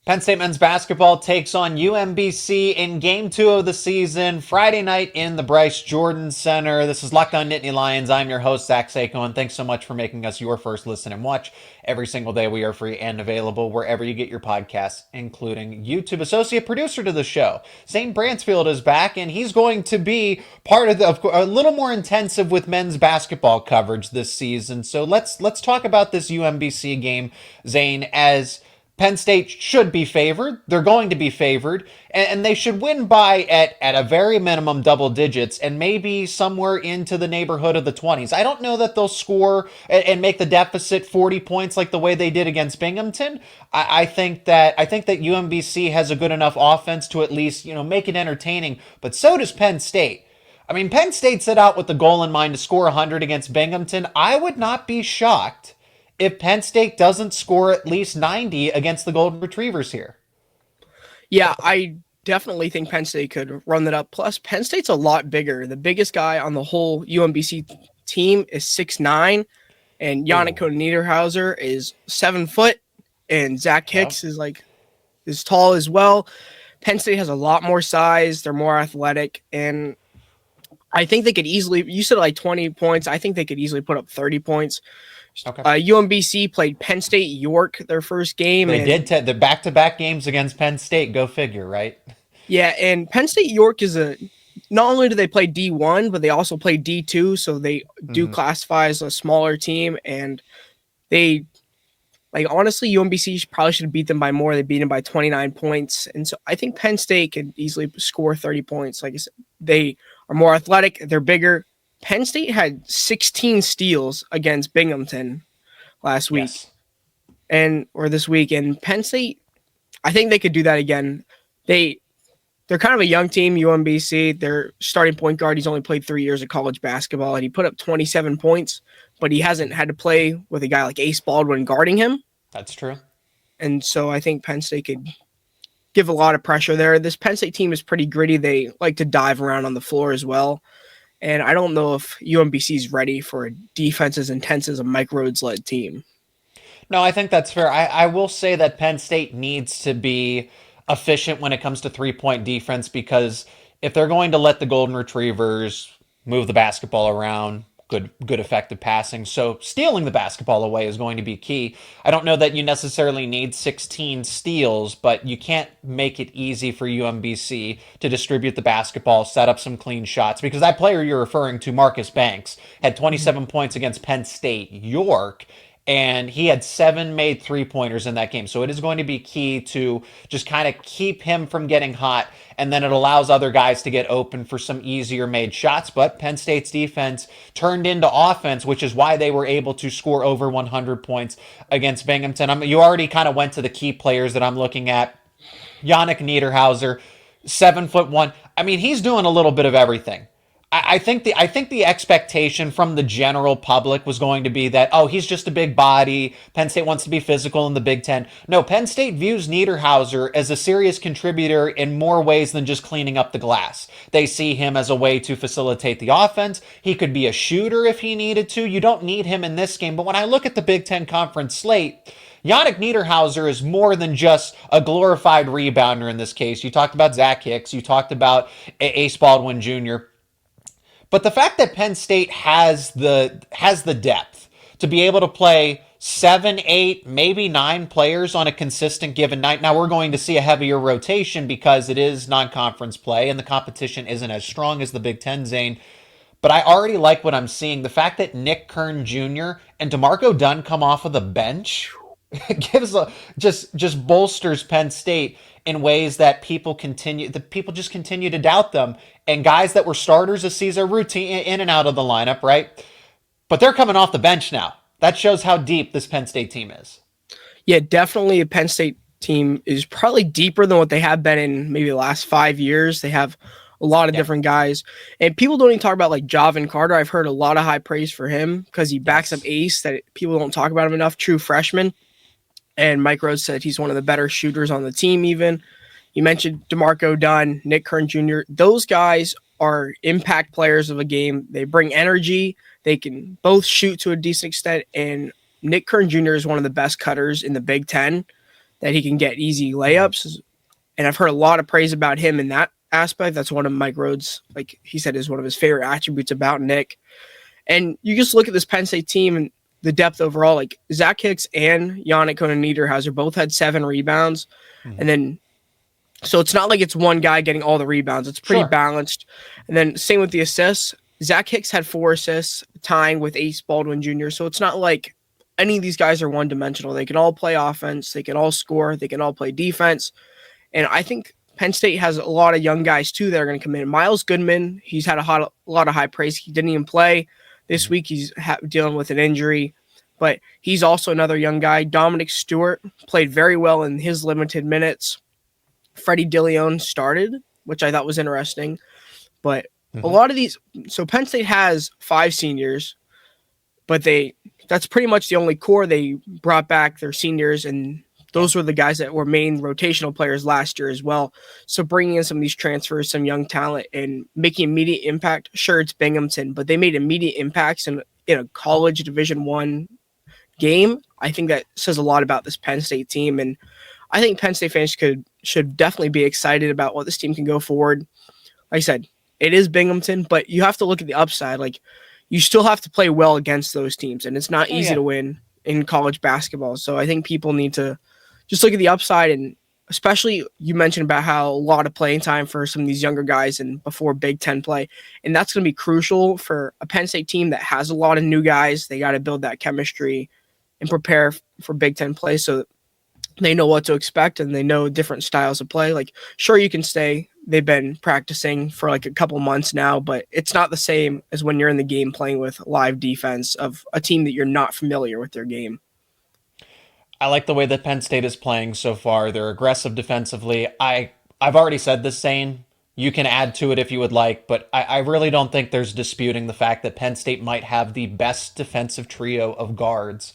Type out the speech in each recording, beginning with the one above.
Penn State men's basketball takes on UMBC in game 2 of the season, Friday night in the Bryce Jordan Center. This is Locked On Nittany Lions. I'm your host, Zach Seyko, and thanks so much for making us your first listen and watch. Every single day we are free and available wherever you get your podcasts, including YouTube. Associate producer to the show, Zane Brancefield, is back, and he's going to be part of a little more intensive with men's basketball coverage this season. So let's talk about this UMBC game, Zane, as Penn State should be favored. They're going to be favored, and they should win by at a very minimum double digits and maybe somewhere into the neighborhood of the 20s. I don't know that they'll score and make the deficit 40 points like the way they did against Binghamton. I think that UMBC has a good enough offense to at least, make it entertaining, but so does Penn State. I mean, Penn State set out with the goal in mind to score 100 against Binghamton. I would not be shocked if Penn State doesn't score at least 90 against the Golden Retrievers here. Yeah, I definitely think Penn State could run that up. Plus, Penn State's a lot bigger. The biggest guy on the whole UMBC team is 6'9", and Yannick Niederhauser is 7 foot, and Zach Hicks is tall as well. Penn State has a lot more size. They're more athletic, and I think they could easily, you said 20 points. I think they could easily put up 30 points. Okay. UMBC played Penn State York their first game. They did the back-to-back games against Penn State. Go figure, right? Yeah, and Penn State York is not only do they play D1, but they also play D2, so they do classify as a smaller team, and they, honestly, UMBC probably should have beat them by more. They beat them by 29 points, and so I think Penn State can easily score 30 points. Like I said, they are more athletic, they're bigger. Penn State had 16 steals against Binghamton last week, or this week, and Penn State, I think they could do that again. They're kind of a young team, UMBC. Their starting point guard, he's only played 3 years of college basketball, and he put up 27 points, but he hasn't had to play with a guy like Ace Baldwin guarding him. That's true. And so I think Penn State could give a lot of pressure there. This Penn State team is pretty gritty. They like to dive around on the floor as well. And I don't know if UMBC is ready for a defense as intense as a Mike Rhodes-led team. No, I think that's fair. I will say that Penn State needs to be efficient when it comes to three-point defense, because if they're going to let the Golden Retrievers move the basketball around, good effective passing, so stealing the basketball away is going to be key. I don't know that you necessarily need 16 steals, but you can't make it easy for UMBC to distribute the basketball, set up some clean shots, because that player you're referring to, Marcus Banks, had 27 points against Penn State York, and he had 7 made three-pointers in that game. So it is going to be key to just kind of keep him from getting hot, and then it allows other guys to get open for some easier made shots. But Penn State's defense turned into offense, which is why they were able to score over 100 points against Binghamton. You already kind of went to the key players that I'm looking at. Yannick Niederhauser, 7'1". I mean, he's doing a little bit of everything. I think the expectation from the general public was going to be that, oh, he's just a big body. Penn State wants to be physical in the Big Ten. No, Penn State views Niederhauser as a serious contributor in more ways than just cleaning up the glass. They see him as a way to facilitate the offense. He could be a shooter if he needed to. You don't need him in this game. But when I look at the Big Ten Conference slate, Yannick Niederhauser is more than just a glorified rebounder in this case. You talked about Zach Hicks. You talked about Ace Baldwin Jr., but the fact that Penn State has the depth to be able to play 7, 8, maybe 9 players on a consistent given night. Now we're going to see a heavier rotation because it is non-conference play and the competition isn't as strong as the Big Ten, Zane. But I already like what I'm seeing. The fact that Nick Kern Jr. and DeMarco Dunn come off of the bench just bolsters Penn State in ways that people just continue to doubt them. And guys that were starters this season, routine in and out of the lineup, right? But they're coming off the bench now. That shows how deep this Penn State team is. Yeah, definitely a Penn State team is probably deeper than what they have been in maybe the last 5 years. They have a lot of different guys. And people don't even talk about Javin Carter. I've heard a lot of high praise for him because he backs up Ace that people don't talk about him enough, true freshman. And Mike Rhodes said he's one of the better shooters on the team even. You mentioned DeMarco Dunn, Nick Kern Jr. Those guys are impact players of a game. They bring energy. They can both shoot to a decent extent. And Nick Kern Jr. is one of the best cutters in the Big Ten. that he can get easy layups. And I've heard a lot of praise about him in that aspect. That's one of Mike Rhodes, like he said, is one of his favorite attributes about Nick. And you just look at this Penn State team and the depth overall, like Zach Hicks and Yannick Konan-Niederhauser both had 7 rebounds. And then, so it's not like it's one guy getting all the rebounds. It's pretty balanced. And then same with the assists. Zach Hicks had 4 assists, tying with Ace Baldwin Jr. So it's not like any of these guys are one-dimensional. They can all play offense. They can all score. They can all play defense. And I think Penn State has a lot of young guys, too, that are going to come in. Miles Goodman, he's had a lot of high praise. He didn't even play this week. He's dealing with an injury. But he's also another young guy. Dominic Stewart played very well in his limited minutes. Freddie DeLeon started, which I thought was interesting. But a lot of these – so Penn State has 5 seniors, but that's pretty much the only core. They brought back their seniors, and those were the guys that were main rotational players last year as well. So bringing in some of these transfers, some young talent, and making immediate impact. Sure, it's Binghamton, but they made immediate impacts in a college Division I game. I think that says a lot about this Penn State team, and I think Penn State fans should definitely be excited about what this team can go forward. Like I said, it is Binghamton, but you have to look at the upside. Like, you still have to play well against those teams, and it's not easy to win in college basketball. So I think people need to just look at the upside, and especially you mentioned about how a lot of playing time for some of these younger guys and before Big Ten play, and that's going to be crucial for a Penn State team that has a lot of new guys. They got to build that chemistry and prepare for Big Ten play so they know what to expect and they know different styles of play. Like, sure, you can stay. They've been practicing for like a couple months now, but it's not the same as when you're in the game playing with live defense of a team that you're not familiar with their game. I like the way that Penn State is playing so far. They're aggressive defensively. I've already said this, Zane. You can add to it if you would like, but I really don't think there's disputing the fact that Penn State might have the best defensive trio of guards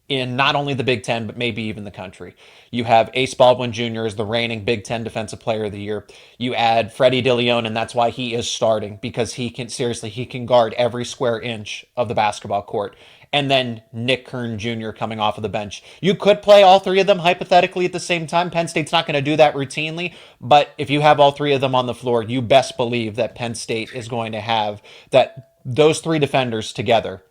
in not only the Big Ten, but maybe even the country. You have Ace Baldwin Jr. as the reigning Big Ten Defensive Player of the Year. You add Freddie DeLeon, and that's why he is starting, because he can guard every square inch of the basketball court. And then Nick Kern Jr. coming off of the bench. You could play all 3 of them hypothetically at the same time. Penn State's not going to do that routinely, but if you have all 3 of them on the floor, you best believe that Penn State is going to have those 3 defenders together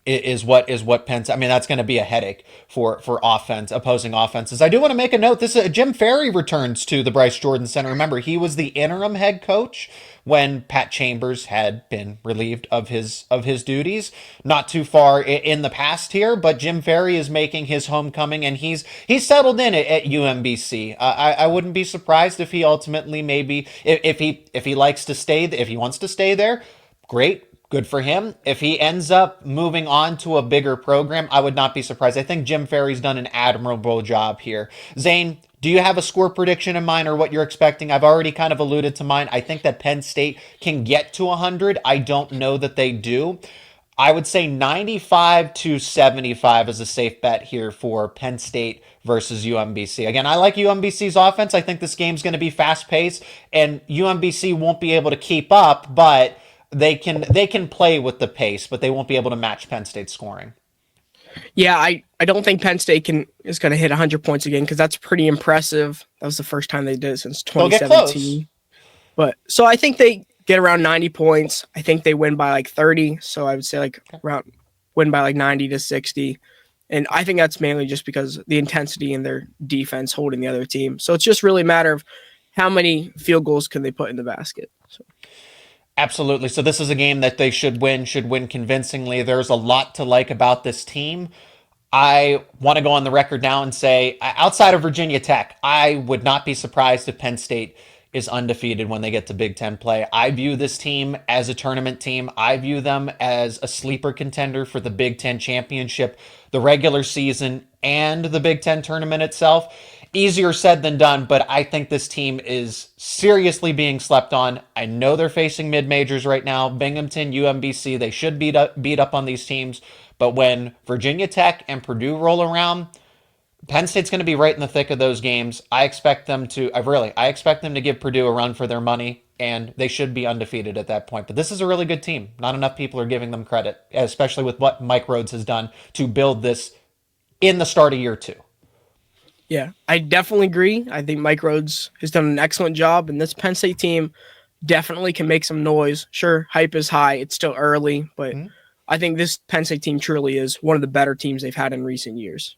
is what Penn State. I mean, that's going to be a headache for opposing offenses. I do want to make a note. Jim Ferry returns to the Bryce Jordan Center. Remember, he was the interim head coach when Pat Chambers had been relieved of his duties not too far in the past here. But Jim Ferry is making his homecoming, and he's settled in at UMBC. I wouldn't be surprised if he ultimately maybe if he likes to stay, if he wants to stay there, great. Good for him. If he ends up moving on to a bigger program, I would not be surprised. I think Jim Ferry's done an admirable job here. Zane, do you have a score prediction in mind or what you're expecting? I've already kind of alluded to mine. I think that Penn State can get to 100. I don't know that they do. I would say 95-75 is a safe bet here for Penn State versus UMBC. Again, I like UMBC's offense. I think this game's going to be fast-paced, and UMBC won't be able to keep up, but they can play with the pace, but they won't be able to match Penn State's scoring. Yeah, I don't think Penn State is going to hit 100 points again, because that's pretty impressive. That was the first time they did it since 2017. But so I think they get around 90 points. I think they win by like 30. So I would say win by like 90-60. And I think that's mainly just because the intensity in their defense holding the other team. So it's just really a matter of how many field goals can they put in the basket. So. Absolutely. So this is a game that they should win convincingly. There's a lot to like about this team. I want to go on the record now and say, outside of Virginia Tech, I would not be surprised if Penn State is undefeated when they get to Big Ten play. I view this team as a tournament team. I view them as a sleeper contender for the Big Ten championship, the regular season, and the Big Ten tournament itself. Easier said than done, but I think this team is seriously being slept on. I know they're facing mid-majors right now. Binghamton, UMBC, they should beat up on these teams. But when Virginia Tech and Purdue roll around, Penn State's going to be right in the thick of those games. I expect them to give Purdue a run for their money, and they should be undefeated at that point. But this is a really good team. Not enough people are giving them credit, especially with what Mike Rhodes has done to build this in the start of year 2. Yeah, I definitely agree. I think Mike Rhodes has done an excellent job, and this Penn State team definitely can make some noise. Sure, hype is high. It's still early, but I think this Penn State team truly is one of the better teams they've had in recent years.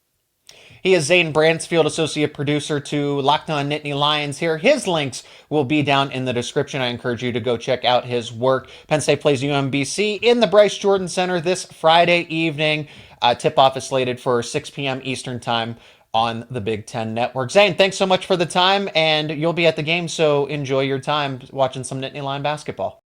He is Zane Brancefield, associate producer to Locked On Nittany Lions here. His links will be down in the description. I encourage you to go check out his work. Penn State plays UMBC in the Bryce Jordan Center this Friday evening. Tip-off is slated for 6 p.m. Eastern Time on the Big Ten Network. Zane, thanks so much for the time, and you'll be at the game, so enjoy your time watching some Nittany Lion basketball.